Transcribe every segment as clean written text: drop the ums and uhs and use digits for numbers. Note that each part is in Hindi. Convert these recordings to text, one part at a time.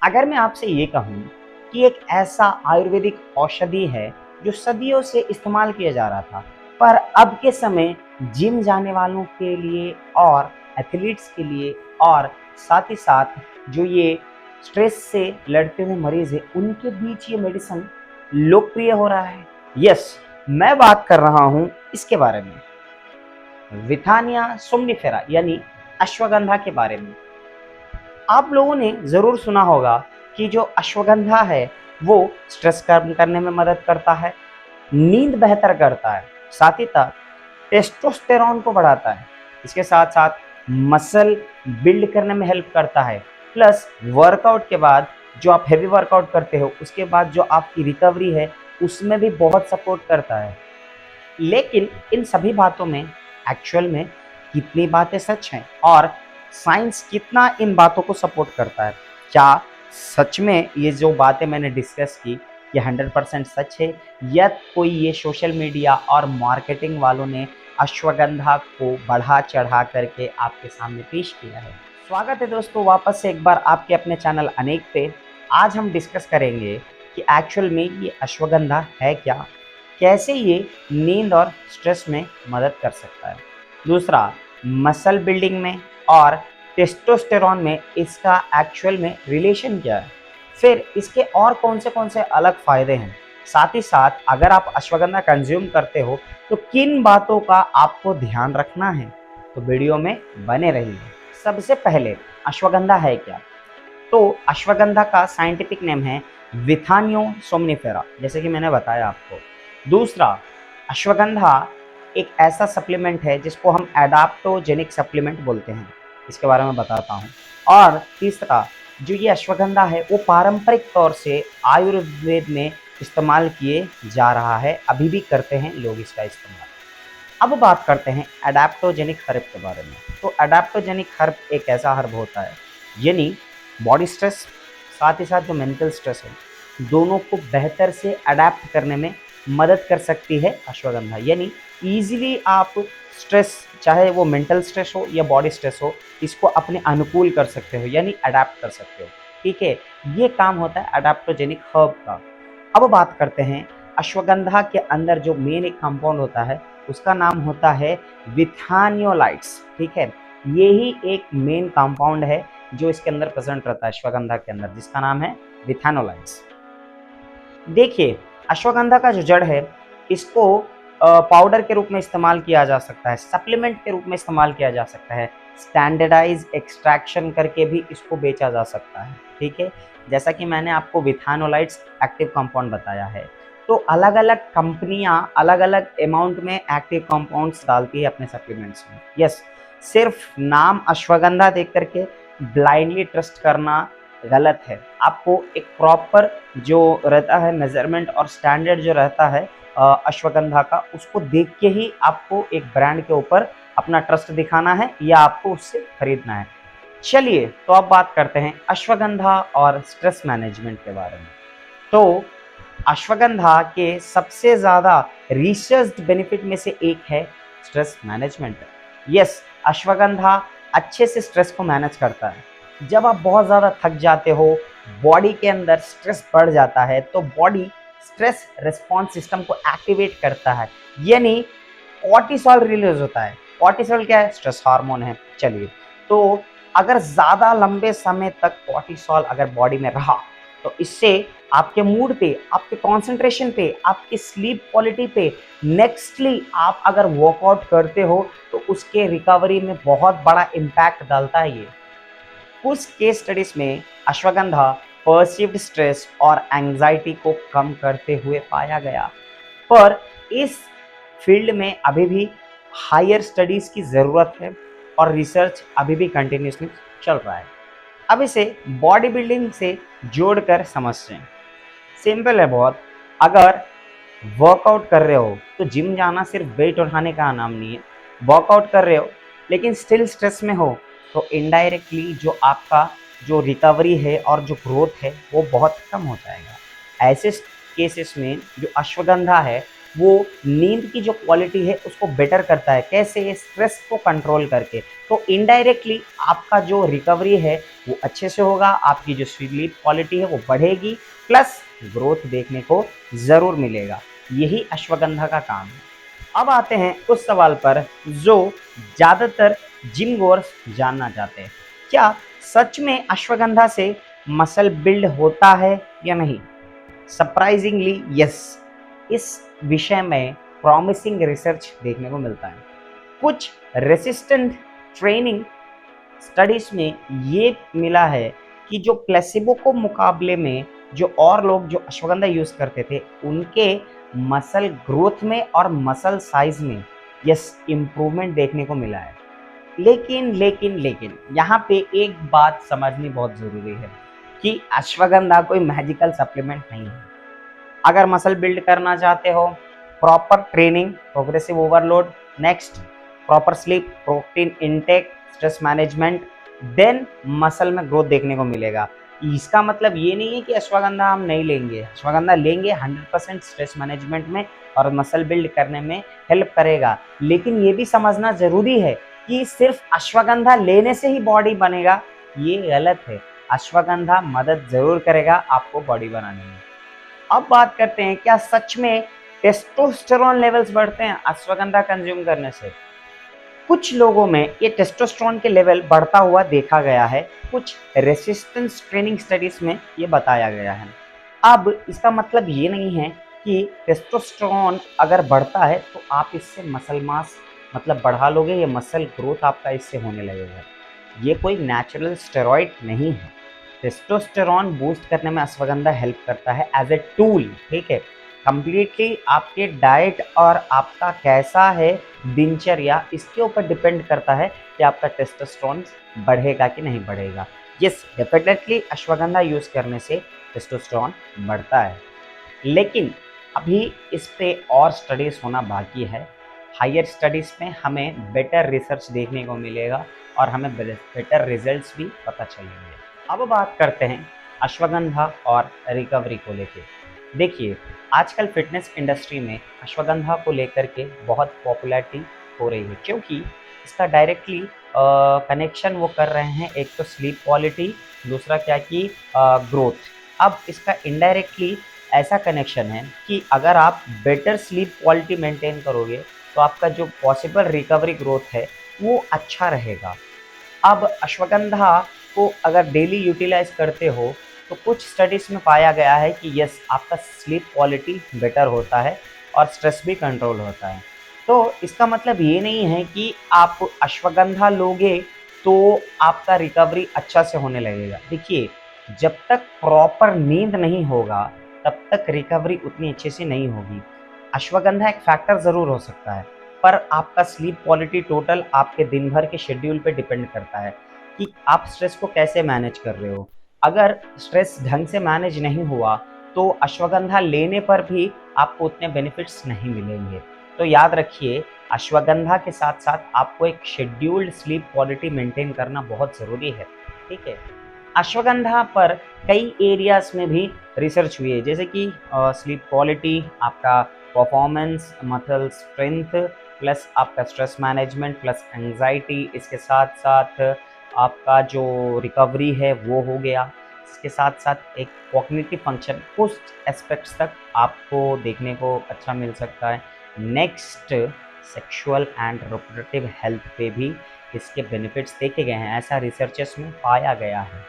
अगर मैं आपसे ये कहूँ कि एक ऐसा आयुर्वेदिक औषधि है जो सदियों से इस्तेमाल किया जा रहा था, पर अब के समय जिम जाने वालों के लिए और एथलीट्स के लिए और साथ ही साथ जो ये स्ट्रेस से लड़ते हुए मरीज हैं, उनके बीच ये मेडिसिन लोकप्रिय हो रहा है। यस, मैं बात कर रहा हूँ इसके बारे में, विथानिया सोमनिफेरा यानी अश्वगंधा के बारे में। आप लोगों ने ज़रूर सुना होगा कि जो अश्वगंधा है वो स्ट्रेस कम करने में मदद करता है, नींद बेहतर करता है, साथ ही साथ टेस्टोस्टेरॉन को बढ़ाता है, इसके साथ साथ मसल बिल्ड करने में हेल्प करता है, प्लस वर्कआउट के बाद जो आप हैवी वर्कआउट करते हो उसके बाद जो आपकी रिकवरी है उसमें भी बहुत सपोर्ट करता है। लेकिन इन सभी बातों में एक्चुअल में कितनी बातें सच हैं और साइंस कितना इन बातों को सपोर्ट करता है? क्या सच में ये जो बातें मैंने डिस्कस की ये 100% सच है, या कोई ये सोशल मीडिया और मार्केटिंग वालों ने अश्वगंधा को बढ़ा चढ़ा करके आपके सामने पेश किया है? स्वागत है दोस्तों वापस से एक बार आपके अपने चैनल अनेक पे। आज हम डिस्कस करेंगे कि एक्चुअल में ये अश्वगंधा है क्या, कैसे ये नींद और स्ट्रेस में मदद कर सकता है। दूसरा, मसल बिल्डिंग में और टेस्टोस्टेरॉन में इसका एक्चुअल में रिलेशन क्या है। फिर इसके और कौन से अलग फ़ायदे हैं। साथ ही साथ अगर आप अश्वगंधा कंज्यूम करते हो तो किन बातों का आपको ध्यान रखना है, तो वीडियो में बने रहिए। सबसे पहले अश्वगंधा है क्या? तो अश्वगंधा का साइंटिफिक नेम है विथानियो सोमनिफेरा, जैसे कि मैंने बताया आपको। दूसरा, अश्वगंधा एक ऐसा सप्लीमेंट है जिसको हम एडाप्टोजेनिक सप्लीमेंट बोलते हैं, इसके बारे में बताता हूँ। और तीसरा, जो ये अश्वगंधा है वो पारंपरिक तौर से आयुर्वेद में इस्तेमाल किए जा रहा है, अभी भी करते हैं लोग इसका इस्तेमाल। अब बात करते हैं एडाप्टोजेनिक हर्ब के बारे में। तो एडाप्टोजेनिक हर्ब एक ऐसा हर्ब होता है यानी बॉडी स्ट्रेस साथ ही साथ जो मेंटल स्ट्रेस है दोनों को बेहतर से अडेप्ट करने में मदद कर सकती है अश्वगंधा। यानी ईजिली आप स्ट्रेस, चाहे वो मेंटल स्ट्रेस हो या बॉडी स्ट्रेस हो, इसको अपने अनुकूल कर सकते हो यानी अडेप्ट कर सकते हो। ठीक है, ये काम होता है अडेप्टोजेनिक हर्ब का। अब बात करते हैं अश्वगंधा के अंदर जो मेन एक कंपाउंड होता है उसका नाम होता है विथानियोलाइट्स। ठीक है, ये ही एक मेन कंपाउंड है जो इसके अंदर प्रेजेंट रहता है अश्वगंधा के अंदर, जिसका नाम है विथानोलाइट्स। देखिए, अश्वगंधा का जो जड़ है इसको पाउडर के रूप में इस्तेमाल किया जा सकता है, सप्लीमेंट के रूप में इस्तेमाल किया जा सकता है, स्टैंडर्डाइज एक्सट्रैक्शन करके भी इसको बेचा जा सकता है। ठीक है, जैसा कि मैंने आपको विथानोलाइट्स एक्टिव कंपाउंड बताया है, तो अलग अलग कंपनियां अलग अलग अमाउंट में एक्टिव कंपाउंड्स डालती है अपने सप्लीमेंट्स में। यस, सिर्फ नाम अश्वगंधा देख करके ब्लाइंडली ट्रस्ट करना गलत है। आपको एक प्रॉपर जो रहता है मेजरमेंट और स्टैंडर्ड जो रहता है अश्वगंधा का, उसको देख के ही आपको एक ब्रांड के ऊपर अपना ट्रस्ट दिखाना है या आपको उससे खरीदना है। चलिए, तो अब बात करते हैं अश्वगंधा और स्ट्रेस मैनेजमेंट के बारे में। तो अश्वगंधा के सबसे ज़्यादा रिसर्च्ड बेनिफिट में से एक है स्ट्रेस मैनेजमेंट। यस, अश्वगंधा अच्छे से स्ट्रेस को मैनेज करता है। जब आप बहुत ज़्यादा थक जाते हो, बॉडी के अंदर स्ट्रेस बढ़ जाता है, तो बॉडी स्ट्रेस रिस्पॉन्स सिस्टम को एक्टिवेट करता है, यानी कॉर्टिसोल रिलीज होता है। कॉर्टिसोल क्या है? स्ट्रेस हार्मोन है। चलिए, तो अगर ज़्यादा लंबे समय तक कॉर्टिसोल अगर बॉडी में रहा तो इससे आपके मूड पे, आपके कंसंट्रेशन पे, आपकी स्लीप क्वालिटी पे, नेक्स्टली आप अगर वर्कआउट करते हो तो उसके रिकवरी में बहुत बड़ा इम्पैक्ट डालता है ये। कुछ केस स्टडीज में अश्वगंधा परसीव्ड स्ट्रेस और एंजाइटी को कम करते हुए पाया गया, पर इस फील्ड में अभी भी हायर स्टडीज की ज़रूरत है और रिसर्च अभी भी कंटिन्यूसली चल रहा है। अब इसे बॉडी बिल्डिंग से जोड़कर समझते हैं। सिंपल है बहुत। अगर वर्कआउट कर रहे हो तो जिम जाना सिर्फ वेट उठाने का नाम नहीं है। वर्कआउट कर रहे हो लेकिन स्टिल स्ट्रेस में हो तो इनडायरेक्टली जो आपका जो रिकवरी है और जो ग्रोथ है वो बहुत कम हो जाएगा। ऐसे केसेस में जो अश्वगंधा है वो नींद की जो क्वालिटी है उसको बेटर करता है। कैसे? स्ट्रेस को कंट्रोल करके। तो इनडायरेक्टली आपका जो रिकवरी है वो अच्छे से होगा, आपकी जो स्लीप क्वालिटी है वो बढ़ेगी, प्लस ग्रोथ देखने को ज़रूर मिलेगा। यही अश्वगंधा का काम है। अब आते हैं उस सवाल पर जो ज़्यादातर जिम गोअर्स जानना चाहते हैं। क्या सच में अश्वगंधा से मसल बिल्ड होता है या नहीं? सरप्राइजिंगली यस, इस विषय में प्रॉमिसिंग रिसर्च देखने को मिलता है। कुछ रेसिस्टेंट ट्रेनिंग स्टडीज में ये मिला है कि जो प्लेसिबो को मुकाबले में जो और लोग जो अश्वगंधा यूज करते थे उनके मसल ग्रोथ में और मसल साइज में यस इम्प्रूवमेंट देखने को मिला है। लेकिन यहाँ पे एक बात समझनी बहुत ज़रूरी है कि अश्वगंधा कोई मैजिकल सप्लीमेंट नहीं है। अगर मसल बिल्ड करना चाहते हो, proper training, progressive overload, next proper sleep, protein intake, stress management, then muscle में ग्रोथ देखने को मिलेगा। इसका मतलब ये नहीं है कि अश्वगंधा हम नहीं लेंगे, अश्वगंधा लेंगे 100% स्ट्रेस मैनेजमेंट में और मसल बिल्ड करने में हेल्प करेगा। लेकिन ये भी समझना ज़रूरी है कि सिर्फ अश्वगंधा लेने से ही बॉडी बनेगा, ये गलत है। अश्वगंधा मदद ज़रूर करेगा आपको बॉडी बनाने में। अब बात करते हैं, क्या सच में टेस्टोस्टेरोन लेवल्स बढ़ते हैं अश्वगंधा कंज्यूम करने से? कुछ लोगों में ये टेस्टोस्टेरोन के लेवल बढ़ता हुआ देखा गया है। कुछ रेसिस्टेंस ट्रेनिंग स्टडीज में ये बताया गया है। अब इसका मतलब ये नहीं है कि टेस्टोस्टेरोन अगर बढ़ता है तो आप इससे मसल मास मतलब बढ़ा लोगे या मसल ग्रोथ आपका इससे होने लगेगा। ये कोई नेचुरल स्टेरॉइड नहीं है। टेस्टोस्टेरोन बूस्ट करने में अश्वगंधा हेल्प करता है एज ए टूल, ठीक है। कंप्लीटली आपके डाइट और आपका कैसा है दिनचर्या इसके ऊपर डिपेंड करता है कि आपका टेस्टोस्टेरोन बढ़ेगा कि नहीं बढ़ेगा। यस, डेफिनेटली अश्वगंधा यूज़ करने से टेस्टोस्टेरोन बढ़ता है, लेकिन अभी इस पे और स्टडीज़ होना बाकी है। हायर स्टडीज़ में हमें बेटर रिसर्च देखने को मिलेगा और हमें बेटर रिजल्ट्स भी पता चलेंगे। अब बात करते हैं अश्वगंधा और रिकवरी को लेके। देखिए, आजकल फिटनेस इंडस्ट्री में अश्वगंधा को लेकर के बहुत पॉपुलैरिटी हो रही है, क्योंकि इसका डायरेक्टली कनेक्शन वो कर रहे हैं। एक तो स्लीप क्वालिटी, दूसरा क्या कि ग्रोथ। अब इसका इनडायरेक्टली ऐसा कनेक्शन है कि अगर आप बेटर स्लीप क्वालिटी मेंटेन करोगे तो आपका जो पॉसिबल रिकवरी ग्रोथ है वो अच्छा रहेगा। अब अश्वगंधा को अगर डेली यूटिलाइज करते हो तो कुछ स्टडीज़ में पाया गया है कि यस, आपका स्लीप क्वालिटी बेटर होता है और स्ट्रेस भी कंट्रोल होता है। तो इसका मतलब ये नहीं है कि आप अश्वगंधा लोगे तो आपका रिकवरी अच्छा से होने लगेगा। देखिए, जब तक प्रॉपर नींद नहीं होगा तब तक रिकवरी उतनी अच्छे से नहीं होगी। अश्वगंधा एक फैक्टर ज़रूर हो सकता है, पर आपका स्लीप क्वालिटी टोटल आपके दिन भर के शेड्यूल पे डिपेंड करता है कि आप स्ट्रेस को कैसे मैनेज कर रहे हो। अगर स्ट्रेस ढंग से मैनेज नहीं हुआ तो अश्वगंधा लेने पर भी आपको उतने बेनिफिट्स नहीं मिलेंगे। तो याद रखिए, अश्वगंधा के साथ साथ आपको एक शेड्यूल्ड स्लीप क्वालिटी मेंटेन करना बहुत ज़रूरी है, ठीक है। अश्वगंधा पर कई एरियाज में भी रिसर्च हुई है, जैसे कि स्लीप क्वालिटी, आपका परफॉर्मेंस, मसल स्ट्रेंथ, प्लस आपका स्ट्रेस मैनेजमेंट, प्लस एंजाइटी, इसके साथ साथ आपका जो रिकवरी है वो हो गया। इसके साथ साथ एक कॉग्निटिव फंक्शन, कुछ एस्पेक्ट्स तक आपको देखने को अच्छा मिल सकता है। Next, sexual and reproductive health पे भी इसके बेनिफिट्स देखे गए हैं, ऐसा रिसर्चेस में पाया गया है।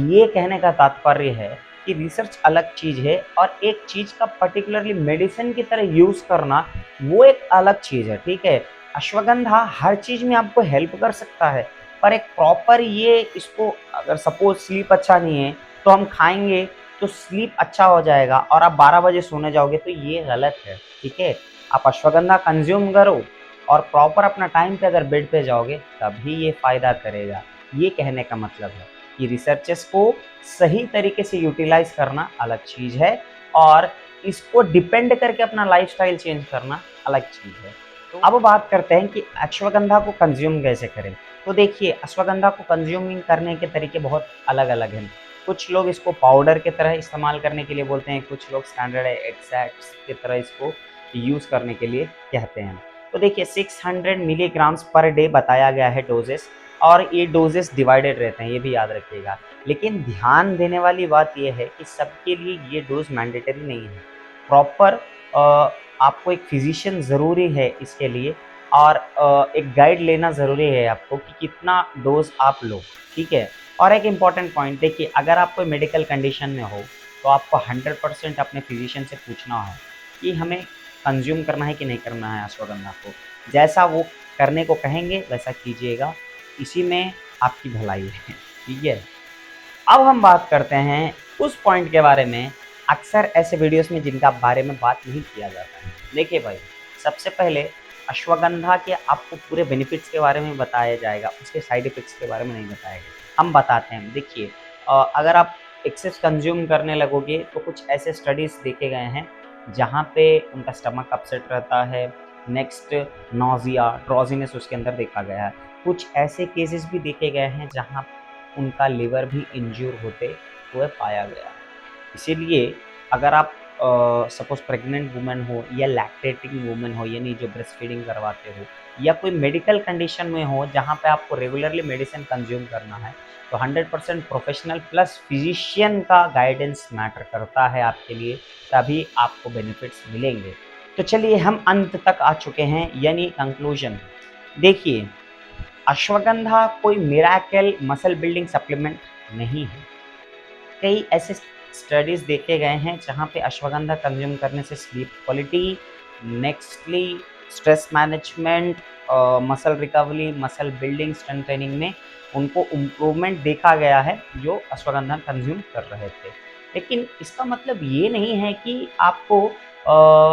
ये कहने का तात्पर्य है कि रिसर्च अलग चीज़ है और एक चीज़ का पर्टिकुलरली मेडिसिन की तरह यूज़ करना वो एक अलग चीज़ है, ठीक है। अश्वगंधा हर चीज़ में आपको हेल्प कर सकता है, पर एक प्रॉपर ये इसको अगर सपोज स्लीप अच्छा नहीं है तो हम खाएंगे तो स्लीप अच्छा हो जाएगा और आप 12 बजे सोने जाओगे, तो ये गलत है, ठीक है। आप अश्वगंधा कंज्यूम करो और प्रॉपर अपना टाइम पे अगर बेड पे जाओगे तभी ये फ़ायदा करेगा। ये कहने का मतलब है कि रिसर्चेस को सही तरीके से यूटिलाइज करना अलग चीज़ है और इसको डिपेंड करके अपना लाइफस्टाइल चेंज करना अलग चीज़ है। तो अब बात करते हैं कि अश्वगंधा को कंज्यूम कैसे करें। तो देखिए, अश्वगंधा को कंज्यूमिंग करने के तरीके बहुत अलग अलग हैं। कुछ लोग इसको पाउडर की तरह इस्तेमाल करने के लिए बोलते हैं, कुछ लोग स्टैंडर्ड एक्सट्रैक्ट्स की तरह इसको यूज़ करने के लिए कहते हैं। तो देखिए 600 मिलीग्राम्स पर डे बताया गया है डोजेस, और ये डोजेस डिवाइडेड रहते हैं, ये भी याद रखिएगा। लेकिन ध्यान देने वाली बात ये है कि सबके लिए ये डोज मैंडेटरी नहीं है। प्रॉपर आपको एक फिजिशियन ज़रूरी है इसके लिए, और एक गाइड लेना ज़रूरी है आपको कि कितना डोज आप लो, ठीक है। और एक इम्पॉर्टेंट पॉइंट है कि अगर आप कोई मेडिकल कंडीशन में हो तो आपको 100% अपने फिजिशियन से पूछना है कि हमें कंज्यूम करना है कि नहीं करना है अश्वगंधा को। जैसा वो करने को कहेंगे वैसा कीजिएगा, इसी में आपकी भलाई है, ठीक है। अब हम बात करते हैं उस पॉइंट के बारे में, अक्सर ऐसे वीडियोस में जिनका बारे में बात नहीं किया जाता है। देखिए भाई, सबसे पहले अश्वगंधा के आपको पूरे बेनिफिट्स के बारे में बताया जाएगा, उसके साइड इफ़ेक्ट्स के बारे में नहीं बताएगा। हम बताते हैं। देखिए अगर आप एक्सेस कंज्यूम करने लगोगे तो कुछ ऐसे स्टडीज़ देखे गए हैं जहाँ पे उनका स्टमक अपसेट रहता है, नेक्स्ट नोज़िया, ड्रॉज़ीनेस उसके अंदर देखा गया है। कुछ ऐसे केसेस भी देखे गए हैं जहाँ उनका लिवर भी इंज्योर होते हुए पाया गया। इसीलिए अगर आप सपोज़ प्रेग्नेंट वुमन हो या लैक्टेटिंग वुमन हो, यानी जो ब्रेस्ट फीडिंग करवाते हो, या कोई मेडिकल कंडीशन में हो जहाँ पे आपको रेगुलरली मेडिसिन कंज्यूम करना है, तो 100% प्रोफेशनल प्लस फिजिशियन का गाइडेंस मैटर करता है आपके लिए, तभी आपको बेनिफिट्स मिलेंगे। तो चलिए हम अंत तक आ चुके हैं, यानी कंक्लूजन। देखिए, अश्वगंधा कोई मिराकल मसल बिल्डिंग सप्लीमेंट नहीं है। कई ऐसे स्टडीज़ देखे गए हैं जहाँ पे अश्वगंधा कंज्यूम करने से sleep quality, nextly stress management, muscle recovery, muscle building, strength training में उनको इम्प्रूवमेंट देखा गया है जो अश्वगंधा कंज्यूम कर रहे थे। लेकिन इसका मतलब ये नहीं है कि आपको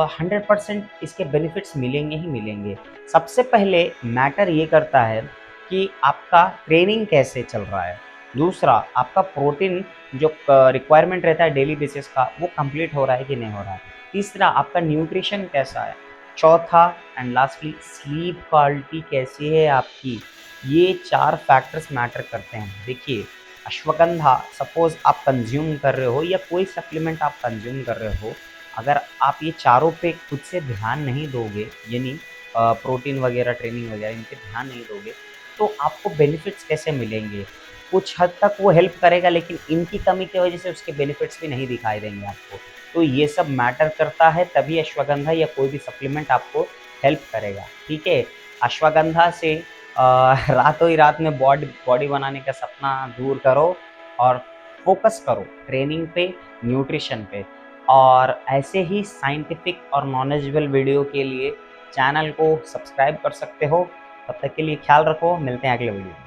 100% इसके बेनिफिट्स मिलेंगे ही मिलेंगे। सबसे पहले मैटर ये करता है कि आपका ट्रेनिंग कैसे चल रहा है। दूसरा, आपका प्रोटीन जो रिक्वायरमेंट रहता है डेली बेसिस का, वो कंप्लीट हो रहा है कि नहीं हो रहा है। तीसरा, आपका न्यूट्रिशन कैसा है। चौथा एंड लास्टली, स्लीप क्वालिटी कैसी है आपकी। ये 4 फैक्टर्स मैटर करते हैं। देखिए, अश्वगंधा सपोज़ आप कंज्यूम कर रहे हो या कोई सप्लीमेंट आप कंज्यूम कर रहे हो, अगर आप ये चारों पे खुद से ध्यान नहीं दोगे, यानी प्रोटीन वगैरह, ट्रेनिंग वगैरह, इन पे ध्यान नहीं दोगे, तो आपको बेनिफिट्स कैसे मिलेंगे। कुछ हद तक वो हेल्प करेगा, लेकिन इनकी कमी की वजह से उसके बेनिफिट्स भी नहीं दिखाई देंगे आपको। तो ये सब मैटर करता है, तभी अश्वगंधा या कोई भी सप्लीमेंट आपको हेल्प करेगा, ठीक है। अश्वगंधा से रातों ही रात में बॉडी बनाने का सपना दूर करो और फोकस करो ट्रेनिंग पे, न्यूट्रिशन पे। और ऐसे ही साइंटिफिक और नॉलेजेबल वीडियो के लिए चैनल को सब्सक्राइब कर सकते हो। तब तक के लिए ख्याल रखो, मिलते हैं अगले वीडियो में।